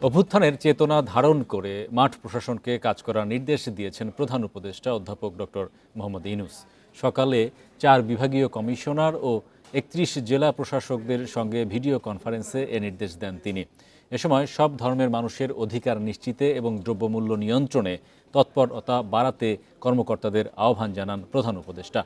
অভ্যুত্থানের চেতনা ধারণ করে মাঠ প্রশাসনকে কাজ করার নির্দেশ দিয়েছেন প্রধান উপদেষ্টা অধ্যাপক ডক্টর মোহাম্মদ ইউনূস। সকালে 4 বিভাগীয় কমিশনার ও 31 জেলা প্রশাসকদের সঙ্গে ভিডিও কনফারেন্সে এ নির্দেশ দেন তিনি। এ সময় সব ধর্মের মানুষের অধিকার নিশ্চিতে এবং দ্রব্যমূল্য নিয়ন্ত্রণে তৎপরতা বাড়াতে কর্মকর্তাদের আহ্বান জানান প্রধান উপদেষ্টা।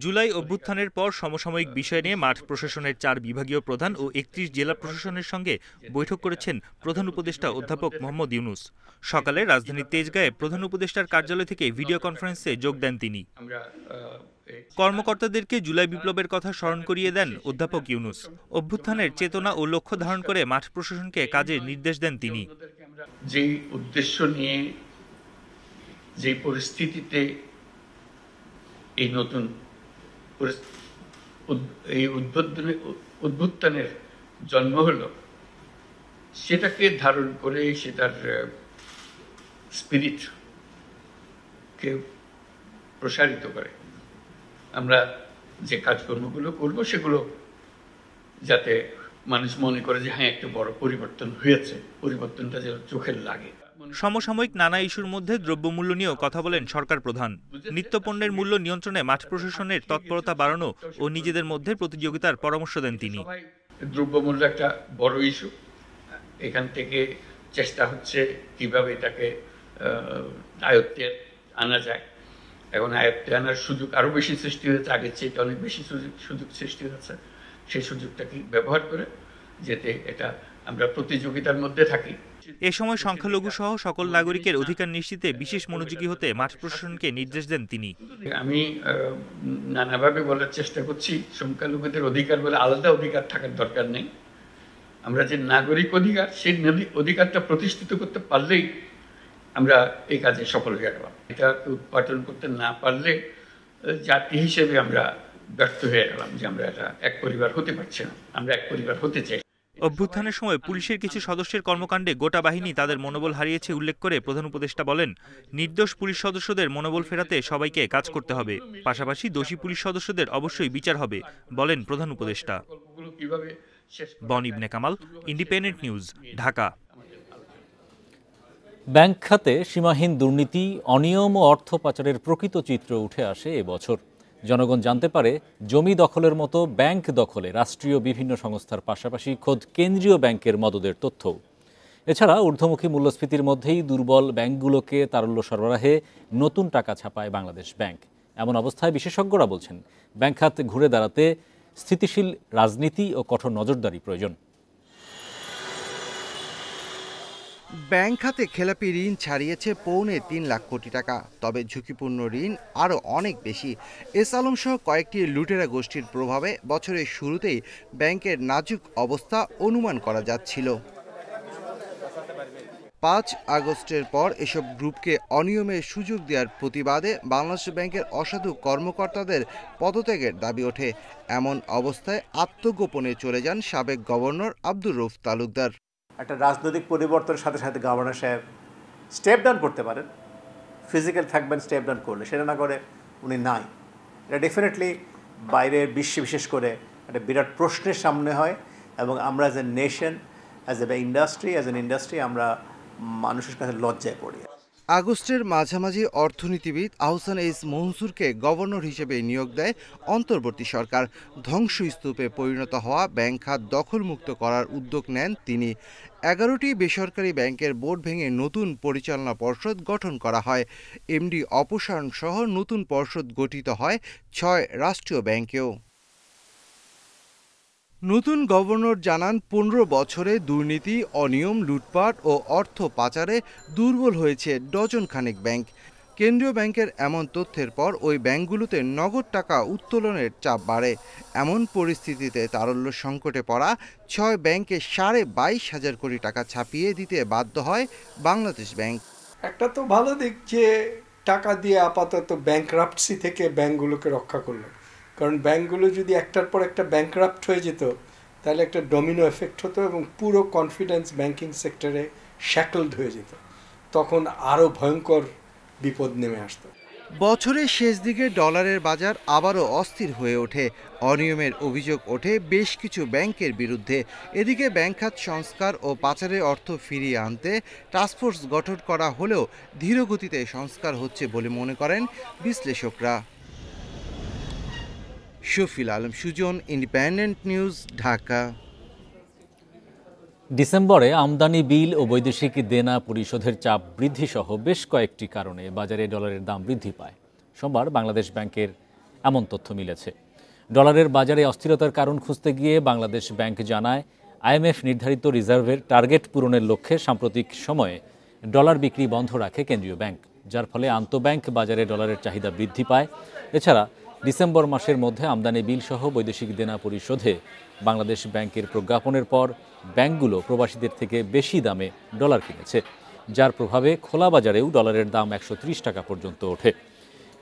জুলাই অভ্যুত্থানের পর সমসাময়িক বিষয় নিয়ে মাঠ প্রশাসনের 4 বিভাগীয় প্রধান ও 31 জেলা প্রশাসনের সঙ্গে বৈঠক করেছেন প্রধান উপদেষ্টা অধ্যাপক মোহাম্মদ ইউনূস। সকালে রাজধানীর তেজগাঁয়ে প্রধান উপদেষ্টার কার্যালয় থেকে ভিডিও কনফারেন্সে যোগ দেন তিনি। কর্মকর্তাদেরকে জুলাই বিপ্লবের কথা স্মরণ করিয়ে দেন অধ্যাপক ইউনূস। অভ্যুত্থানের চেতনা ও লক্ষ্য ধারণ করে মাঠ প্রশাসনকে কাজের নির্দেশ দেন তিনি। যেই উদ্দেশ্য নিয়ে যে পরিস্থিতিতে এই নতুন এই উদ্ভুত্থানের জন্ম হলো, সেটাকে ধারণ করে সেটার স্পিরিটকে প্রসারিত করে আমরা যে কাজকর্মগুলো করব, সেগুলো যাতে মানুষ মনে করে যে হ্যাঁ একটা বড় পরিবর্তন হয়েছে, পরিবর্তনটা যেন চোখের লাগে। সমসাময়িক নানা ইস্যুর মধ্যে দ্রব্যমূল্য নিয়েও কথা বলেন সরকার প্রধান। নিত্যপণ্যের মূল্য নিয়ন্ত্রণে মাঠ প্রশাসনের তৎপরতা বাড়ানো ও নিজেদের মধ্যে প্রতিযোগিতার পরামর্শ দেন তিনি। দ্রব্যমূল্য একটা বড় ইস্যু, এখান থেকে চেষ্টা হচ্ছে কিভাবে এটাকে আয়ত্তে আনা যায়। এখন আয়ত্তে আনার সুযোগ আরো বেশি সৃষ্টি হয়েছে, আগের চেয়ে অনেক বেশি সুযোগ সৃষ্টি হয়েছে। সেই সুযোগটাকে ব্যবহার করে যাতে এটা আমরা প্রতিযোগিতার মধ্যে থাকি। এ সময় সংখ্যালঘু সহ সকল নাগরিকের অধিকার নিশ্চিতে বিশেষ মনোযোগী হতে মাঠ প্রশাসনকে নির্দেশ দেন তিনি। আমি নানাভাবে বলার চেষ্টা করছি, সংখ্যালঘুদের অধিকার বলে আলাদা অধিকার থাকার দরকার নেই। আমরা যে নাগরিক অধিকার, সেই অধিকারটা প্রতিষ্ঠিত করতে পারলেই আমরা এই কাজে সফল হয়ে গেলাম। এটা উৎপাদন করতে না পারলে জাতি হিসেবে আমরা ব্যর্থ হয়ে গেলাম, যে আমরা এটা এক পরিবার হতে পারছি না। আমরা এক পরিবার হতে চাই। অভ্যুত্থানের সময় পুলিশের কিছু সদস্যের কর্মকাণ্ডে গোটা বাহিনী তাদের মনোবল হারিয়েছে উল্লেখ করে প্রধান উপদেষ্টা বলেন, নির্দোষ পুলিশ সদস্যদের মনোবল ফেরাতে সবাইকে কাজ করতে হবে, পাশাপাশি দোষী পুলিশ সদস্যদের অবশ্যই বিচার হবে, বলেন প্রধান উপদেষ্টা। বন Ibne Kamal, Independent news, Dhaka. Bank খাতে সীমাহীন দুর্নীতি, অনিয়ম ও অর্থ পাচারের প্রকৃত চিত্র উঠে আসে এবছর। জনগণ জানতে পারে জমি দখলের মতো ব্যাংক দখলে রাষ্ট্রীয় বিভিন্ন সংস্থার পাশাপাশি খোদ কেন্দ্রীয় ব্যাংকের মদদের তথ্যও। এছাড়া ঊর্ধ্বমুখী মূল্যস্ফীতির মধ্যেই দুর্বল ব্যাংকগুলোকে তারল্য সরবরাহে নতুন টাকা ছাপায় বাংলাদেশ ব্যাংক। এমন অবস্থায় বিশেষজ্ঞরা বলছেন, ব্যাংক খাত ঘুরে দাঁড়াতে স্থিতিশীল রাজনীতি ও কঠোর নজরদারি প্রয়োজন। ব্যাংক খাতে খেলাপি ঋণ ছাড়িয়েছে ৩.৫ লাখ কোটি টাকা। তবে ঝুঁকিপূর্ণ ঋণ আরও অনেক বেশি। এস আলম সহ কয়েকটি লুটেরা গোষ্ঠীর প্রভাবে বছরের শুরুতেই ব্যাংকের নাজুক অবস্থা অনুমান করা যাচ্ছিল। ৫ আগস্টের পর এসব গ্রুপকে অনিয়মের সুযোগ দেওয়ার প্রতিবাদে বাংলাদেশ ব্যাংকের অসাধু কর্মকর্তাদের পদত্যাগের দাবি ওঠে। এমন অবস্থায় আত্মগোপনে চলে যান সাবেক গভর্নর আব্দুর রউফ তালুকদার। একটা রাজনৈতিক পরিবর্তনের সাথে সাথে গভর্নর সাহেব স্টেপ ডাউন করতে পারেন, ফিজিক্যাল থাকবেন স্টেপ ডাউন করলে, সেটা না করে উনি নাই। এটা ডেফিনেটলি বাইরের বিশ্বে বিশেষ করে একটা বিরাট প্রশ্নের সামনে হয়, এবং আমরা as a nation, as a industry আমরা মানুষের কাছে লজ্জায় পড়ি। আগস্টের মাঝামাঝি অর্থনীতিবিদ আহসান এইচ মনসুরকে গভর্নর হিসেবে নিয়োগ দেয় অন্তর্বর্তী সরকার। ধ্বংসস্তূপে পরিণত হওয়া ব্যাংক খাত দখলমুক্ত করার উদ্যোগ নেন তিনি। 11টি বেসরকারি ব্যাংকের বোর্ড ভেঙে নতুন পরিচালনা পর্ষদ গঠন করা হয়। এমডি অপসারণ সহ নতুন পর্ষদ গঠিত হয় 6 রাষ্ট্রীয় ব্যাংকেও। নতুন গভর্নর জানান, 15 বছরে দুর্নীতি, অনিয়ম, লুটপাট ও অর্থ পাচারে দুর্বল হয়েছে ডজন খানেক ব্যাংক। কেন্দ্রীয় ব্যাংকের এমন তথ্যের পর ওই ব্যাংকগুলোতে নগদ টাকা উত্তোলনের চাপ বাড়ে। এমন পরিস্থিতিতে তারল্য সংকটে পড়া 6 ব্যাংকে 22,500 কোটি টাকা ছাপিয়ে দিতে বাধ্য হয় বাংলাদেশ ব্যাংক। একটা তো ভালো দিক যে টাকা দিয়ে আপাতত ব্যাংকরাপ্টসি থেকে ব্যাংকগুলোকে রক্ষা করলো, কারণ ব্যাংকগুলো যদি একটার পর একটা ব্যাংকরাপ্ট হয়ে যেত তাহলে একটা ডমিনো এফেক্ট হতো এবং পুরো কনফিডেন্স ব্যাংকিং সেক্টরে শ্যাকলড হয়ে যেত, তখন আরও ভয়ঙ্কর বিপদ নেমে আসতো। বছরের শেষ দিকে ডলারের বাজার আবারও অস্থির হয়ে ওঠে। অনিয়মের অভিযোগ ওঠে বেশ কিছু ব্যাংকের বিরুদ্ধে। এদিকে ব্যাংক খাত সংস্কার ও পাচারের অর্থ ফিরিয়ে আনতে টাস্কফোর্স গঠন করা হলেও ধীরগতিতে সংস্কার হচ্ছে বলে মনে করেন বিশ্লেষকরা। Shafil Alam Sujan, independent news, Dhaka. ডিসেম্বরে আমদানি বিল ও বৈদেশিক দেনা পরিশোধের চাপ বৃদ্ধি সহ বেশ কয়েকটি কারণে বাজারে ডলারের দাম বৃদ্ধি পায়। সোমবার বাংলাদেশ ব্যাংকের এমন তথ্য মিলেছে। ডলারের বাজারে অস্থিরতার কারণ খুঁজতে গিয়ে বাংলাদেশ ব্যাংক জানায়, আইএমএফ নির্ধারিত রিজার্ভের টার্গেট পূরণের লক্ষ্যে সাম্প্রতিক সময়ে ডলার বিক্রি বন্ধ রাখে কেন্দ্রীয় ব্যাংক, যার ফলে আন্তঃব্যাংক বাজারে ডলারের চাহিদা বৃদ্ধি পায়। এছাড়া ডিসেম্বর মাসের মধ্যে আমদানি বিল সহ বৈদেশিক দেনা পরিশোধে বাংলাদেশ ব্যাংকের প্রজ্ঞাপনের পর ব্যাংকগুলো প্রবাসীদের থেকে বেশি দামে ডলার কিনেছে, যার প্রভাবে খোলা বাজারেও ডলারের দাম 130 টাকা পর্যন্ত ওঠে।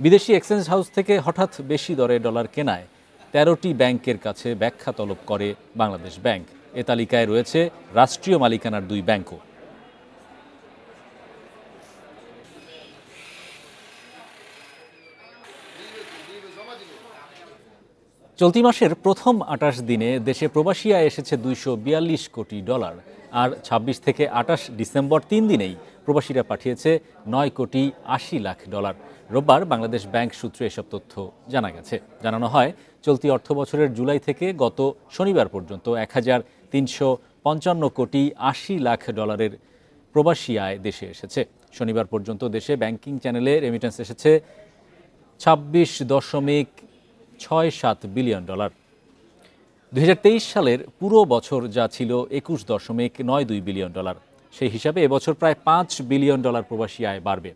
বিদেশি এক্সচেঞ্জ হাউস থেকে হঠাৎ বেশি দরে ডলার কেনায় 13টি ব্যাংকের কাছে ব্যাখ্যা তলব করে বাংলাদেশ ব্যাংক। এ তালিকায় রয়েছে রাষ্ট্রীয় মালিকানার 2 ব্যাংকও। চলতি মাসের প্রথম 28 দিনে দেশে প্রবাসী আয় এসেছে 242 কোটি ডলার, আর 26 থেকে 28 ডিসেম্বর 3 দিনেই প্রবাসীরা পাঠিয়েছে 9 কোটি 80 লাখ ডলার। রোববার বাংলাদেশ ব্যাংক সূত্রে এসব তথ্য জানা গেছে। জানানো হয়, চলতি অর্থ বছরের জুলাই থেকে গত শনিবার পর্যন্ত 1355 কোটি 80 লাখ ডলারের প্রবাসী আয় দেশে এসেছে। শনিবার পর্যন্ত দেশে ব্যাংকিং চ্যানেলে রেমিটেন্স এসেছে 26.67 বিলিয়ন ডলার। 2023 সালের পুরো বছর যা ছিল 21.92 বিলিয়ন ডলার, সেই হিসাবে এবছর প্রায় 5 বিলিয়ন ডলার প্রবাসী আয় বাড়বে।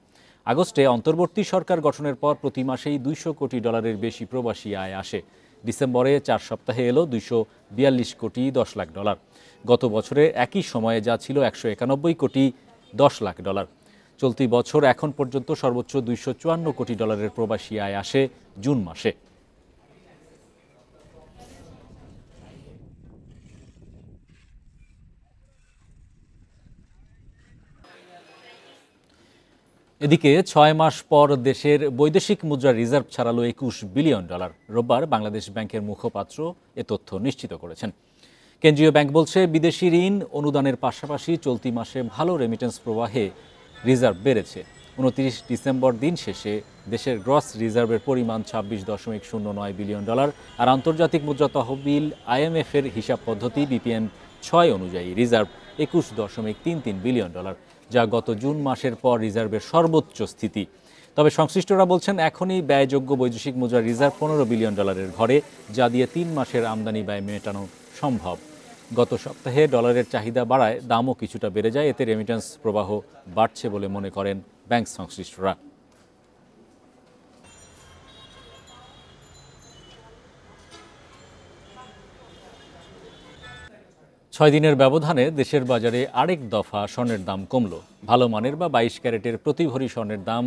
আগস্টে অন্তর্বর্তী সরকার গঠনের পর প্রতি মাসেই 200 কোটি ডলারের বেশি প্রবাসী আয় আসে। ডিসেম্বরে 4 সপ্তাহে এলো 242 কোটি 10 লাখ ডলার। গত বছরে একই সময়ে যা ছিল 191 কোটি 10 লাখ ডলার। চলতি বছর এখন পর্যন্ত সর্বোচ্চ 254 কোটি ডলারের প্রবাসী আয় আসে জুন মাসে। এদিকে 6 মাস পর দেশের বৈদেশিক মুদ্রা রিজার্ভ ছাড়ালো 21 বিলিয়ন ডলার। রোববার বাংলাদেশ ব্যাংকের মুখপাত্র এ তথ্য নিশ্চিত করেছেন। কেন্দ্রীয় ব্যাংক বলছে, বিদেশি ঋণ অনুদানের পাশাপাশি চলতি মাসে ভালো রেমিটেন্স প্রবাহে রিজার্ভ বেড়েছে। 29 ডিসেম্বর দিন শেষে দেশের গ্রস রিজার্ভের পরিমাণ 26.09 বিলিয়ন ডলার, আর আন্তর্জাতিক মুদ্রা তহবিল IMF এর হিসাব পদ্ধতি BPN 6 অনুযায়ী রিজার্ভ 21.33 বিলিয়ন ডলার, যা গত জুন মাসের পর রিজার্ভের সর্বোচ্চ স্থিতি। তবে সংশ্লিষ্টরা বলছেন, এখনই ব্যয়যোগ্য বৈদেশিক মুদ্রা রিজার্ভ 15 বিলিয়ন ডলারের ঘরে, যা দিয়ে 3 মাসের আমদানি ব্যয় মেটানো সম্ভব। গত সপ্তাহে ডলারের চাহিদা বাড়ায় দামও কিছুটা বেড়ে যায়। এতে রেমিটেন্স প্রবাহ বাড়ছে বলে মনে করেন ব্যাংক সংশ্লিষ্টরা। ছয় দিনের ব্যবধানে দেশের বাজারে আরেক দফা স্বর্ণের দাম কমল। ভালো মানের বা 22 ক্যারেটের প্রতি ভরি স্বর্ণের দাম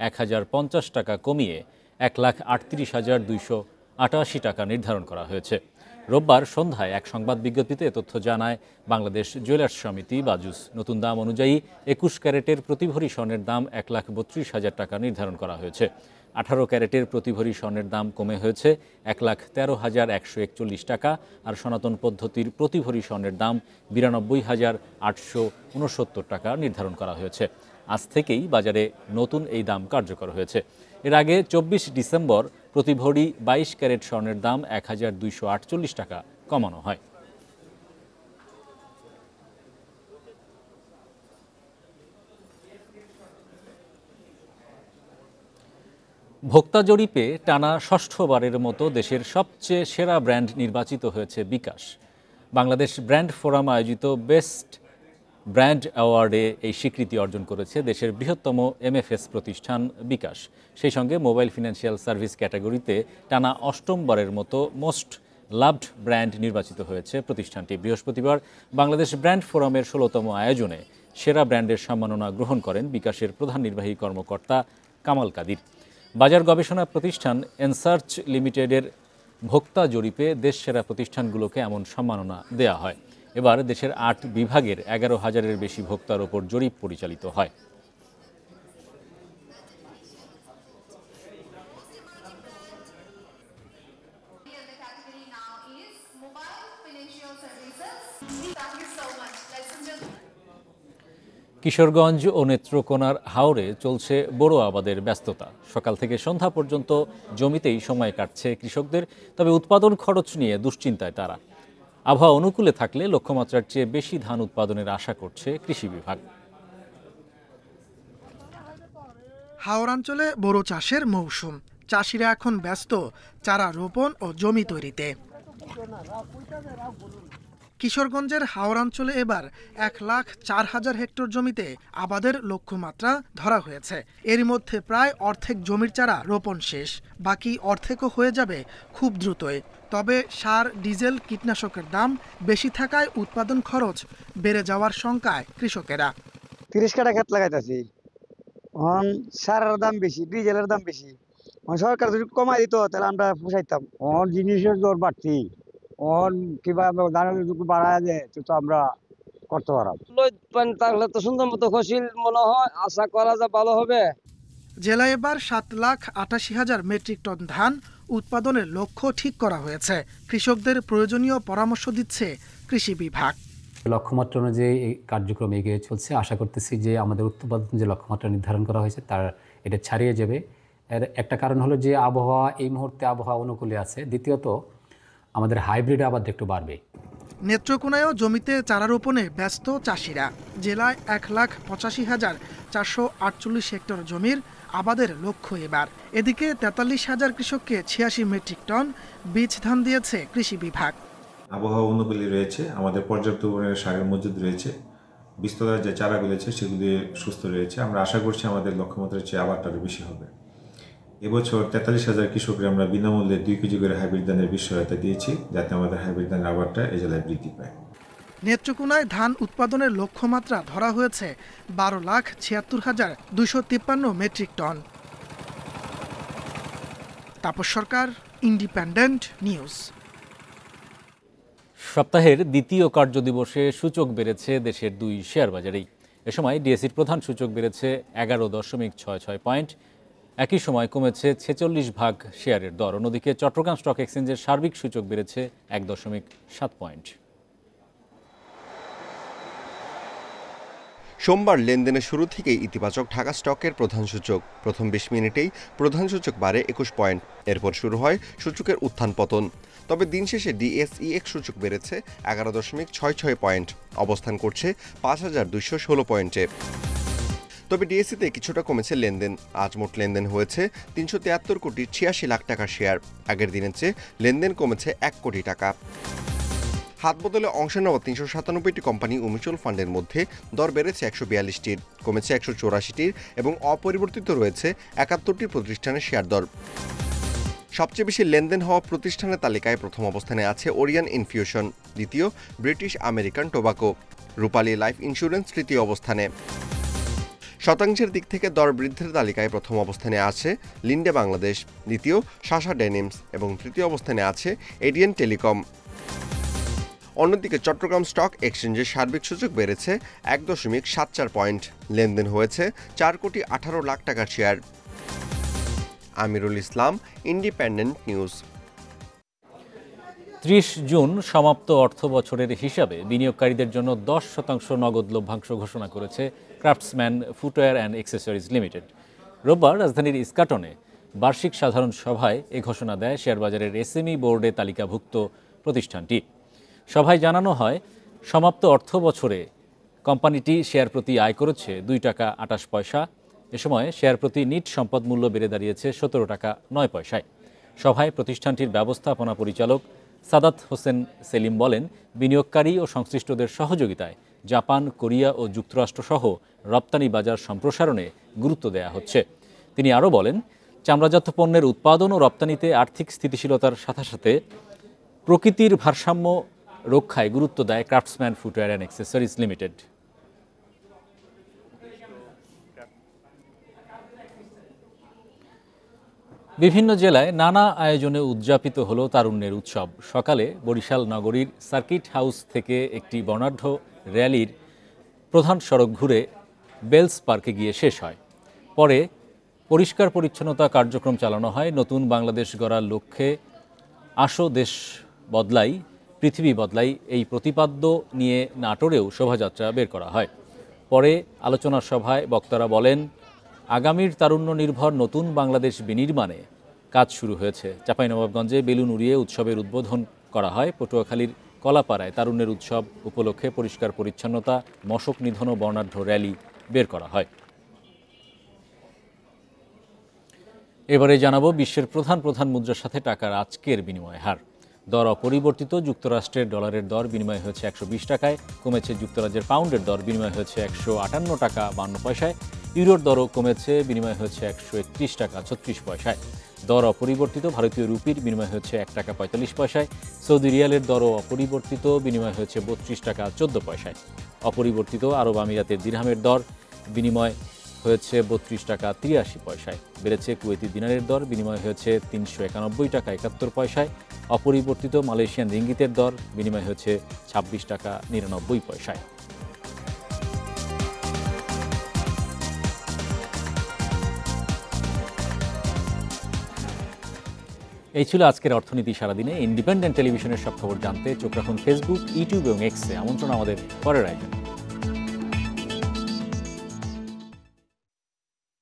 1050 টাকা কমিয়ে 1,38,288 টাকা নির্ধারণ করা হয়েছে। রোববার সন্ধ্যায় এক সংবাদ বিজ্ঞপ্তিতে তথ্য জানায় বাংলাদেশ জুয়েলার্স সমিতি বাজুস। নতুন দাম অনুযায়ী 21 ক্যারেটের প্রতি ভরি স্বর্ণের দাম 1,32,000 টাকা নির্ধারণ করা হয়েছে। 18 ক্যারেটের প্রতি ভরি স্বর্ণের দাম কমে হয়েছে 1,13,141 টাকা, আর সনাতন পদ্ধতির প্রতি ভরি স্বর্ণের দাম 92,869 টাকা নির্ধারণ করা হয়েছে। আজ থেকেই বাজারে নতুন এই দাম কার্যকর হয়েছে। এর আগে 24 ডিসেম্বর প্রতি ভরি 22 ক্যারেট স্বর্ণের দাম 1,248 টাকা কমানো হয়। ভোক্তা জরিপে টানা ষষ্ঠবারের মতো দেশের সবচেয়ে সেরা ব্র্যান্ড নির্বাচিত হয়েছে বিকাশ। বাংলাদেশ ব্র্যান্ড ফোরাম আয়োজিত বেস্ট ব্র্যান্ড অ্যাওয়ার্ডে এই স্বীকৃতি অর্জন করেছে দেশের বৃহত্তম MFS প্রতিষ্ঠান বিকাশ। সেই সঙ্গে মোবাইল ফিনান্সিয়াল সার্ভিস ক্যাটাগরিতে টানা অষ্টমবারের মতো মোস্ট লাভড ব্র্যান্ড নির্বাচিত হয়েছে প্রতিষ্ঠানটি। বৃহস্পতিবার বাংলাদেশ ব্র্যান্ড ফোরামের 16তম আয়োজনে সেরা ব্র্যান্ডের সম্মাননা গ্রহণ করেন বিকাশের প্রধান নির্বাহী কর্মকর্তা কামাল কাদির। বাজার গবেষণা প্রতিষ্ঠান এনসার্চ লিমিটেডের ভোক্তা জরিপে দেশ সেরা প্রতিষ্ঠানগুলোকে এমন সম্মাননা দেয়া হয়। এবার দেশের 8 বিভাগের 11,000-এর বেশি ভোক্তার ওপর জরিপ পরিচালিত হয়। কিশোরগঞ্জ ও নেত্রকোনার হাওরে চলছে বোরো আবাদের ব্যস্ততা। সকাল থেকে সন্ধ্যা পর্যন্ত জমিতেই সময় কাটছে কৃষকদের, তবে উৎপাদন খরচ নিয়ে দুশ্চিন্তায় তারা। আবহাওয়া অনুকূলে থাকলে লক্ষ্যমাত্রার চেয়ে বেশি ধান উৎপাদনের আশা করছে কৃষি বিভাগ। হাওড়াঞ্চলে বোরো চাষের মৌসুম, চাষিরা এখন ব্যস্ত চারা রোপণ ও জমি তৈরিতে। কিশোরগঞ্জের হাওড়াঞ্চলে এবার 1,04,000 হেক্টর জমিতে আবাদের লক্ষ্যমাত্রা ধরা হয়েছে। এর মধ্যে প্রায় অর্ধেক জমির চারা রোপণ শেষ, বাকি অর্ধেকও হয়ে যাবে খুব দ্রুতই। তবে সার, ডিজেল, কীটনাশকের দাম বেশি থাকায় উৎপাদন খরচ বেড়ে যাওয়ার শঙ্কায় কৃষকেরা। 30 কাঠা ক্ষেত লাগাইতেছি, সারের দাম বেশি, ডিজেলের দাম বেশি। সরকার যদি কমাই দিত তাহলে আমরা পোষাইতাম। জিনিসের দর বাড়তি, কিবা দানের যদি বাড়ায় দেয় তো আমরা করতে পারব। তাহলে তো সুন্দর মতো ফসল মনে হয়, আশা করা যায় ভালো হবে। জেলায় এবার 7,88,000 মেট্রিক টন ধান উৎপাদনের লক্ষ্য ঠিক করা হয়েছে। কৃষকদের প্রয়োজনীয় পরামর্শ দিচ্ছে কৃষি বিভাগ। লক্ষ্যমাত্রা অনুযায়ী এই কার্যক্রম এগিয়ে চলছে। আশা করতেছি যে আমাদের উৎপাদন যে লক্ষ্যমাত্রা নির্ধারণ করা হয়েছে তার এটা ছাড়িয়ে যাবে। এর একটা কারণ হলো যে আবহাওয়া এই মুহূর্তে আবহাওয়া অনুকূলে আছে। দ্বিতীয়ত আমাদের হাইব্রিড আবাদ একটু বাড়বে। নেত্রকোনায়ও জমিতে চারা রোপণে ব্যস্ত চাষিরা। জেলায় 1,85,448 হেক্টর জমির আবাদের লক্ষ্য এবার। এদিকে 43,000 কৃষককে 86 মেট্রিক টন বীজ ধান দিয়েছে কৃষি বিভাগ। আবহাওয়া অনুকূলে রয়েছে, আমাদের পর্যাপ্ত পরিমাণে সারের মজুদ রয়েছে, বীজতলার যে চারাগুলো আছে সেগুলি সুস্থ রয়েছে। আমরা আশা করছি আমাদের লক্ষ্যমাত্রার চেয়ে আবারটা আরও বেশি হবে। এবছর 43,000 কৃষককে আমরা বিনামূল্যে 2 কেজি করে হাইব্রিড ধানের বীজ সহায়তা দিয়েছি, যাতে আমাদের হাইব্রিড ধানের আবারটা এই জেলায় বৃদ্ধি পায়। নেত্রকোনায় ধান উৎপাদনের লক্ষ্যমাত্রা ধরা হয়েছে 12,76,253 মেট্রিক টন। তাপস সরকার, ইন্ডিপেন্ডেন্ট নিউজ। সপ্তাহের দ্বিতীয় কার্যদিবসে সূচক বেড়েছে দেশের 2 শেয়ার বাজারেই। এ সময় ডিএসইর প্রধান সূচক বেড়েছে 11.66 পয়েন্ট। একই সময় কমেছে 46 ভাগ শেয়ারের দর। অন্যদিকে চট্টগ্রাম স্টক এক্সচেঞ্জের সার্বিক সূচক বেড়েছে 1.7 পয়েন্ট। সোমবার লেনদেনের শুরু থেকেই ইতিবাচক ঢাকা স্টকের প্রধান সূচক। প্রথম 20 মিনিটেই প্রধান সূচক বাড়ে 21 পয়েন্ট। এরপর শুরু হয় সূচকের উত্থান পতন। তবে দিন শেষে ডিএসইএক্স সূচক বেড়েছে 11.66 পয়েন্ট, অবস্থান করছে 5,216 পয়েন্টে। তবে ডিএসইতে কিছুটা কমেছে লেনদেন। আজ মোট লেনদেন হয়েছে 373,86 লাখ টাকার শেয়ার। আগের দিনের চেয়ে লেনদেন কমেছে 1 কোটি টাকা। হাত বদলে অংশ নেওয়া 397টি কোম্পানি ও মিউচুয়াল ফান্ডের মধ্যে দর বেড়েছে 142টির, কমেছে 184টির এবং অপরিবর্তিত রয়েছে 71টি প্রতিষ্ঠানের শেয়ার দর। সবচেয়ে বেশি লেনদেন হওয়া প্রতিষ্ঠানের তালিকায় প্রথম অবস্থানে আছে ওরিয়ন ইনফিউশন, দ্বিতীয় ব্রিটিশ আমেরিকান টোবাকো, রূপালী লাইফ ইন্স্যুরেন্স তৃতীয় অবস্থানে। শতাংশের দিক থেকে দর বৃদ্ধির তালিকায় প্রথম অবস্থানে আছে লিন্ডে বাংলাদেশ, দ্বিতীয় শাসা ডেনিমস এবং তৃতীয় অবস্থানে আছে এডিএন টেলিকম। অন্যদিকে চট্টগ্রাম স্টক এক্সচেঞ্জের সার্বিক সূচক বেড়েছে 1.74 পয়েন্ট। লেনদেন হয়েছে 4,18 লাখ টাকার share. Amirul Islam, independent news. 30 June সমাপ্ত অর্থ বছরের হিসাবে বিনিয়োগকারীদের জন্য 10% নগদ লভ্যাংশ ঘোষণা করেছে craftsman footwear and accessories limited. রোববার রাজধানীর ইস্কাটনে বার্ষিক সাধারণ সভায় এ ঘোষণা দেয় শেয়ারবাজারের এসএমই বোর্ডে তালিকাভুক্ত প্রতিষ্ঠানটি। সভায় জানানো হয়, সমাপ্ত অর্থ বছরে কোম্পানিটি শেয়ার প্রতি আয় করেছে 2 টাকা 28 পয়সা। এ সময় শেয়ার প্রতি নিট সম্পদ মূল্য বেড়ে দাঁড়িয়েছে 17 টাকা 9 পয়সায়। সভায় প্রতিষ্ঠানটির ব্যবস্থাপনা পরিচালক সাদাত হোসেন সেলিম বলেন, বিনিয়োগকারী ও সংশ্লিষ্টদের সহযোগিতায় জাপান, কোরিয়া ও যুক্তরাষ্ট্রসহ রপ্তানি বাজার সম্প্রসারণে গুরুত্ব দেওয়া হচ্ছে। তিনি আরও বলেন, চামড়াজাত পণ্যের উৎপাদন ও রপ্তানিতে আর্থিক স্থিতিশীলতার সাথে সাথে প্রকৃতির ভারসাম্য রক্ষায় গুরুত্ব দেয় craftsman footwear and accessories limited. বিভিন্ন জেলায় নানা আয়োজনে উদযাপিত হলো তারুণ্যের উৎসব। সকালে বরিশাল নগরীর সার্কিট হাউস থেকে একটি বর্ণাঢ্য র্যালির প্রধান সড়ক ঘুরে বেলস পার্কে গিয়ে শেষ হয়। পরে পরিষ্কার পরিচ্ছন্নতা কার্যক্রম চালানো হয়। নতুন বাংলাদেশ গড়ার লক্ষ্যে আসো দেশ বদলাই পৃথিবী বদলাই এই প্রতিপাদ্য নিয়ে নাটোরেও শোভাযাত্রা বের করা হয়। পরে আলোচনা সভায় বক্তারা বলেন, আগামীর তারুণ্য নির্ভর নতুন বাংলাদেশ বিনির্মাণে কাজ শুরু হয়েছে। চাঁপাইনবাবগঞ্জে বেলুন উড়িয়ে উৎসবের উদ্বোধন করা হয়। পটুয়াখালীর কলাপাড়ায় তারুণ্যের উৎসব উপলক্ষে পরিষ্কার পরিচ্ছন্নতা, মশক নিধন ও বর্ণাঢ্য র্যালি বের করা হয়। এবারে জানাবো বিশ্বের প্রধান মুদ্রার সাথে টাকার আজকের বিনিময় হার। দর অপরিবর্তিত। যুক্তরাষ্ট্রের ডলারের দর বিনিময় হয়েছে 120 টাকায়, কমেছে যুক্তরাজ্যের পাউন্ডের দর বিনিময় হয়েছে 158 টাকা 52 পয়সায়, ইউরোর দরও কমেছে, বিনিময় হয়েছে 131 টাকা 36 পয়সায়। দর অপরিবর্তিত। ভারতীয় রুপির বিনিময় হয়েছে 1 টাকা 45 পয়সায়, সৌদি রিয়ালের দরও অপরিবর্তিত, বিনিময় হয়েছে 32 টাকা 14 পয়সায়। অপরিবর্তিত আরব আমিরাতের দিরহামের দর বিনিময় হয়েছে 32 টাকা 83 পয়সায়। বেড়েছে কুয়েতি দিনারের দর, বিনিময় হয়েছে 391 টাকা 71 পয়সায়। অপরিবর্তিত মালয়েশিয়ান রিঙ্গিতের দর বিনিময় হয়েছে 26 টাকা 99 পয়সায়। এই ছিল আজকের অর্থনীতি সারাদিনে। ইন্ডিপেন্ডেন্ট টেলিভিশনের সব খবর জানতে চোখ রাখুন ফেসবুক, ইউটিউব এবং এক্সে। আমন্ত্রণ আমাদের পরের আয়োজন।